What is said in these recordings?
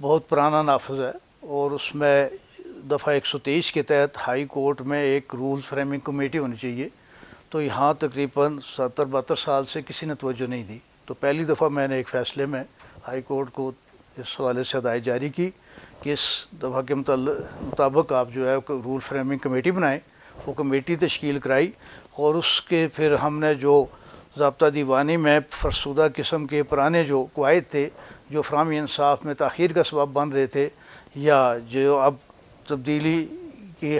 بہت پرانا نافذ ہے، اور اس میں دفعہ 123 کے تحت ہائی کورٹ میں ایک رول فریمنگ کمیٹی ہونی چاہیے، تو یہاں تقریباً 70-72 سال سے کسی نے توجہ نہیں دی. تو پہلی دفعہ میں نے ایک فیصلے میں ہائی کورٹ کو اس حوالے سے ہدایت جاری کی کہ اس دفعہ کے مطابق آپ جو ہے رول فریمنگ کمیٹی بنائیں. وہ کمیٹی تشکیل کرائی، اور اس کے پھر ہم نے جو ضابطہ دیوانی میں فرسودہ قسم کے پرانے جو قواعد تھے جو فراہمی انصاف میں تاخیر کا سبب بن رہے تھے، یا جو اب تبدیلی کی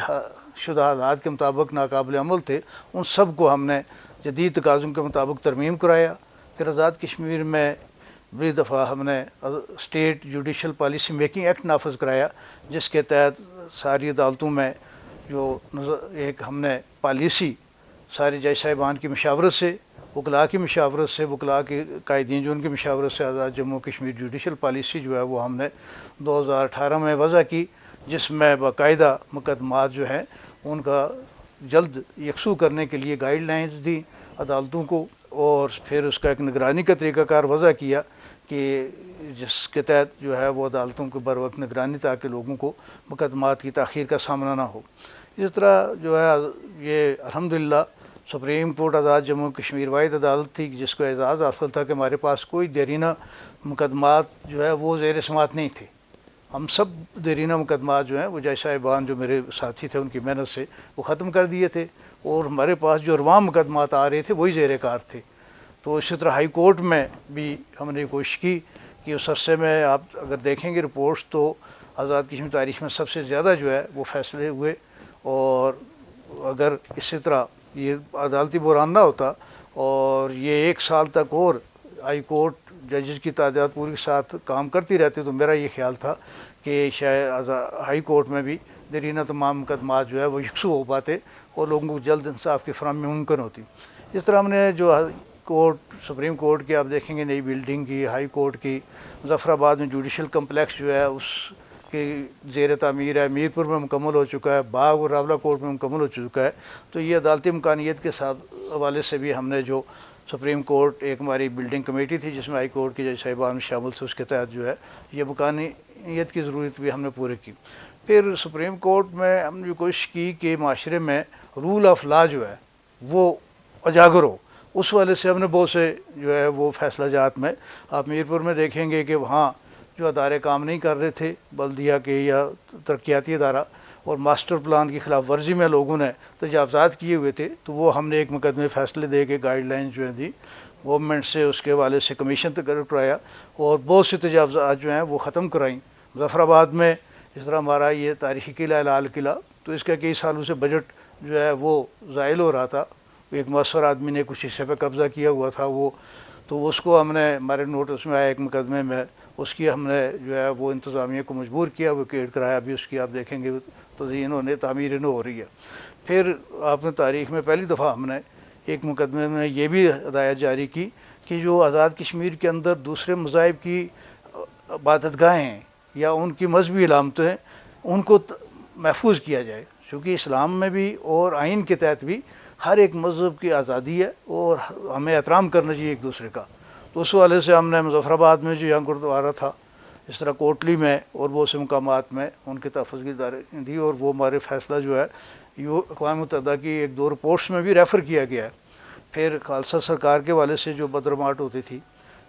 شدہ حالات کے مطابق ناقابل عمل تھے، ان سب کو ہم نے جدید تقاضوں کے مطابق ترمیم کرایا. پھر آزاد کشمیر میں بڑی دفعہ ہم نے state judicial policy making act نافذ کرایا، جس کے تحت ساری عدالتوں میں جو ایک ہم نے پالیسی سارے جج صاحبان کی مشاورت سے، وکلاء کی مشاورت سے، وکلاء کے قائدین جو ان کی مشاورت سے آزاد جموں کشمیر جوڈیشل پالیسی جو ہے وہ ہم نے 2018 میں وضع کی، جس میں باقاعدہ مقدمات جو ہیں ان کا جلد یکسو کرنے کے لیے گائیڈ لائنز دی عدالتوں کو، اور پھر اس کا ایک نگرانی کا طریقہ کار وضع کیا کہ جس کے تحت جو ہے وہ عدالتوں کو بر وقت نگرانی، تاکہ لوگوں کو مقدمات کی تاخیر کا سامنا نہ ہو. اس طرح جو ہے یہ الحمدللہ سپریم کورٹ آزاد جموں کشمیر واحد عدالت تھی جس کو اعزاز حاصل تھا کہ ہمارے پاس کوئی دیرینہ مقدمات جو ہے وہ زیر سماعت نہیں تھے. ہم سب دیرینہ مقدمات جو ہیں وہ جج صاحبان جو میرے ساتھی تھے ان کی محنت سے وہ ختم کر دیے تھے، اور ہمارے پاس جو رواں مقدمات آ رہے تھے وہی زیر کار تھے. تو اسی طرح ہائی کورٹ میں بھی ہم نے کوشش کی کہ اس عرصے میں آپ اگر دیکھیں گے رپورٹس تو آزاد کشمیر تاریخ میں سب سے زیادہ جو ہے وہ فیصلے ہوئے. اور اگر اسی طرح یہ عدالتی بحران نہ ہوتا اور یہ 1 سال تک اور ہائی کورٹ ججز کی تعداد پوری کے ساتھ کام کرتی رہتی، تو میرا یہ خیال تھا کہ شاید ہائی کورٹ میں بھی دیرینہ تمام مقدمات جو ہے وہ یکسو ہو پاتے اور لوگوں کو جلد انصاف کی فراہمی ممکن ہوتی. اس طرح ہم نے جو کورٹ سپریم کورٹ کی آپ دیکھیں گے نئی بلڈنگ کی، ہائی کورٹ کی مظفر آباد میں جوڈیشل کمپلیکس جو ہے اس کی زیر تعمیر ہے، میر پور میں مکمل ہو چکا ہے، باغ اور راولہ کورٹ میں مکمل ہو چکا ہے. تو یہ عدالتی امکانیت کے ساتھ حوالے سے بھی ہم نے جو سپریم کورٹ ایک ہماری بلڈنگ کمیٹی تھی جس میں ہائی کورٹ کے جج صاحبان شامل تھے، اس کے تحت جو ہے یہ مکانیت کی ضرورت بھی ہم نے پورے کی. پھر سپریم کورٹ میں ہم نے کوشش کی کہ معاشرے میں رول آف لا جو ہے وہ اجاگر ہو. اس والے سے ہم نے بہت سے جو ہے وہ فیصلہ جات میں آپ میر پور میں دیکھیں گے کہ وہاں جو ادارے کام نہیں کر رہے تھے، بلدیہ کے یا ترقیاتی ادارہ، اور ماسٹر پلان کی خلاف ورزی میں لوگوں نے تجاوزات کیے ہوئے تھے، تو وہ ہم نے ایک مقدمے فیصلے دے کے گائیڈ لائن جو ہیں دی گورنمنٹ سے، اس کے حوالے سے کمیشن تقرر کرایا اور بہت سے تجاوزات جو ہیں وہ ختم کرائیں. مظفر آباد میں اس طرح ہمارا یہ تاریخی قلعہ لال قلعہ، تو اس کا کئی سالوں سے بجٹ جو ہے وہ زائل ہو رہا تھا. ایک مؤثر آدمی نے کچھ حصے پہ قبضہ کیا ہوا تھا وہ، تو اس کو ہم نے ہمارے نوٹس میں آیا ایک مقدمے میں، اس کی ہم نے جو ہے وہ انتظامیہ کو مجبور کیا، ویکیٹ کرایا. ابھی اس کی آپ دیکھیں گے تزئین ہونے تعمیر نو ہو رہی ہے. پھر آپ نے تاریخ میں پہلی دفعہ ہم نے ایک مقدمے میں یہ بھی ہدایت جاری کی کہ جو آزاد کشمیر کے اندر دوسرے مذاہب کی عبادت گاہیں ہیں یا ان کی مذہبی علامتیں ہیں ان کو محفوظ کیا جائے، چونکہ اسلام میں بھی اور آئین کے تحت بھی ہر ایک مذہب کی آزادی ہے اور ہمیں احترام کرنا چاہیے ایک دوسرے کا. تو اس حوالے سے ہم نے مظفر آباد میں جو یہاں گردوارہ تھا، اس طرح کوٹلی میں اور بہت سے مقامات میں ان کے تحفظ کی داریں دی، اور وہ ہمارے فیصلہ جو ہے یہ اقوام متحدہ کی 1-2 رپورٹس میں بھی ریفر کیا گیا ہے. پھر خالصہ سرکار کے والے سے جو بدرماٹ ہوتی تھی،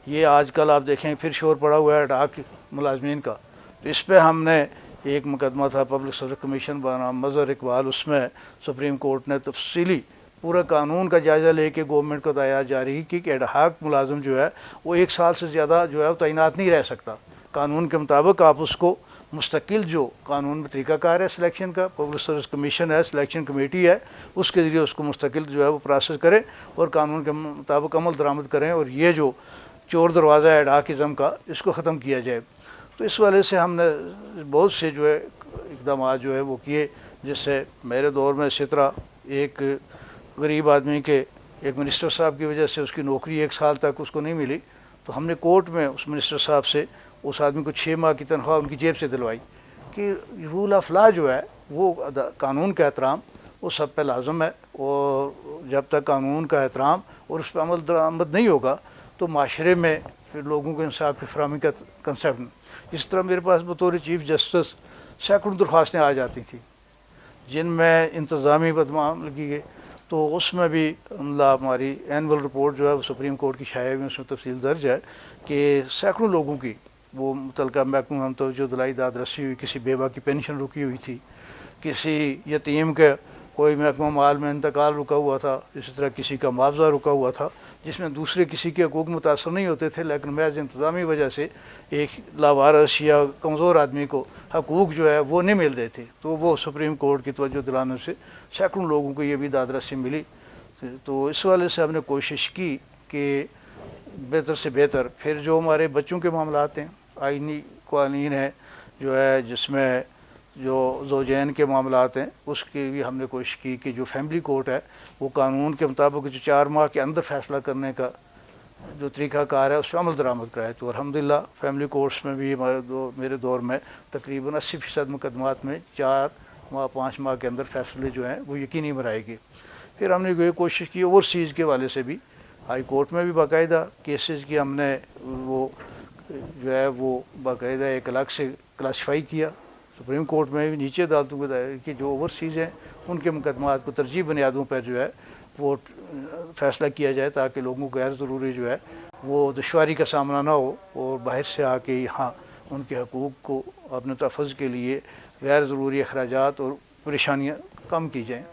یہ آج کل آپ دیکھیں پھر شور پڑا ہوا ہے ڈاک ملازمین کا، تو اس پہ ہم نے ایک مقدمہ تھا پبلک سروس کمیشن بنا مظہر اقبال، اس میں سپریم کورٹ نے تفصیلی پورا قانون کا جائزہ لے کے گورنمنٹ کو ہدایت جاری کی کہ ایڈہاک ملازم جو ہے وہ 1 سال سے زیادہ جو ہے وہ تعینات نہیں رہ سکتا. قانون کے مطابق آپ اس کو مستقل جو قانون میں طریقہ کار ہے سلیکشن کا، پبلک سروس کمیشن ہے، سلیکشن کمیٹی ہے، اس کے ذریعے اس کو مستقل جو ہے وہ پروسیس کریں اور قانون کے مطابق عمل درآمد کریں، اور یہ جو چور دروازہ ہے ایڈہاکزم کا اس کو ختم کیا جائے. تو اس والے سے ہم نے بہت سے جو ہے اقدامات جو ہے وہ کیے، جس سے میرے دور میں اسی طرح ایک غریب آدمی کے ایک منسٹر صاحب کی وجہ سے اس کی نوکری 1 سال تک اس کو نہیں ملی، تو ہم نے کورٹ میں اس منسٹر صاحب سے اس آدمی کو 6 ماہ کی تنخواہ ان کی جیب سے دلوائی کہ رول آف لا جو ہے وہ قانون کا احترام وہ سب پہ لازم ہے، اور جب تک قانون کا احترام اور اس پہ عمل درآمد نہیں ہوگا تو معاشرے میں پھر لوگوں کو انصاف کی فراہمی کا کنسیپٹ. اس طرح میرے پاس بطور چیف جسٹس سینکڑوں درخواستیں آ جاتی تھیں جن میں انتظامی بدمعاملگی گئے. تو اس میں بھی الحمدللہ ہماری اینول رپورٹ جو ہے وہ سپریم کورٹ کی شائع ہوئی، اس میں تفصیل درج ہے کہ سینکڑوں لوگوں کی وہ متعلقہ محکمہ ہم توجہ دلائی داد رسی ہوئی، کسی بیوہ کی پینشن رکی ہوئی تھی، کسی یتیم کا کوئی محکمہ مال میں انتقال رکا ہوا تھا، اسی طرح کسی کا معاوضہ رکا ہوا تھا جس میں دوسرے کسی کے حقوق متاثر نہیں ہوتے تھے، لیکن محض انتظامی وجہ سے ایک لاوارث یا کمزور آدمی کو حقوق جو ہے وہ نہیں مل رہے تھے. تو وہ سپریم کورٹ کی توجہ دلانے سے سینکڑوں لوگوں کو یہ بھی داد رسی ملی. تو اس والے سے ہم نے کوشش کی کہ بہتر سے بہتر. پھر جو ہمارے بچوں کے معاملات ہیں، آئینی قوانین ہیں جو ہے جس میں جو زوجین کے معاملات ہیں، اس کی بھی ہم نے کوشش کی کہ جو فیملی کورٹ ہے وہ قانون کے مطابق جو 4 ماہ کے اندر فیصلہ کرنے کا جو طریقہ کار ہے اس پہ عمل درآمد کرائے. تو الحمدللہ فیملی کورٹس میں بھی میرے دور میں تقریباً 80% مقدمات میں 4 ماہ 5 ماہ کے اندر فیصلے جو ہیں وہ یقینی بنائے گئے. پھر ہم نے یہ کوشش کی اوورسیز کے والے سے بھی، ہائی کورٹ میں بھی باقاعدہ کیسز کی ہم نے وہ جو ہے وہ باقاعدہ ایک الگ سے کلاسیفائی کیا. سپریم کورٹ میں بھی نیچے عدالتوں کو دائر کہ جو اوورسیز ہیں ان کے مقدمات کو ترجیح بنیادوں پر جو ہے وہ فیصلہ کیا جائے تاکہ لوگوں کو غیر ضروری جو ہے وہ دشواری کا سامنا نہ ہو اور باہر سے آ کے یہاں ان کے حقوق کو اپنے تحفظ کے لیے غیر ضروری اخراجات اور پریشانیاں کم کی جائیں.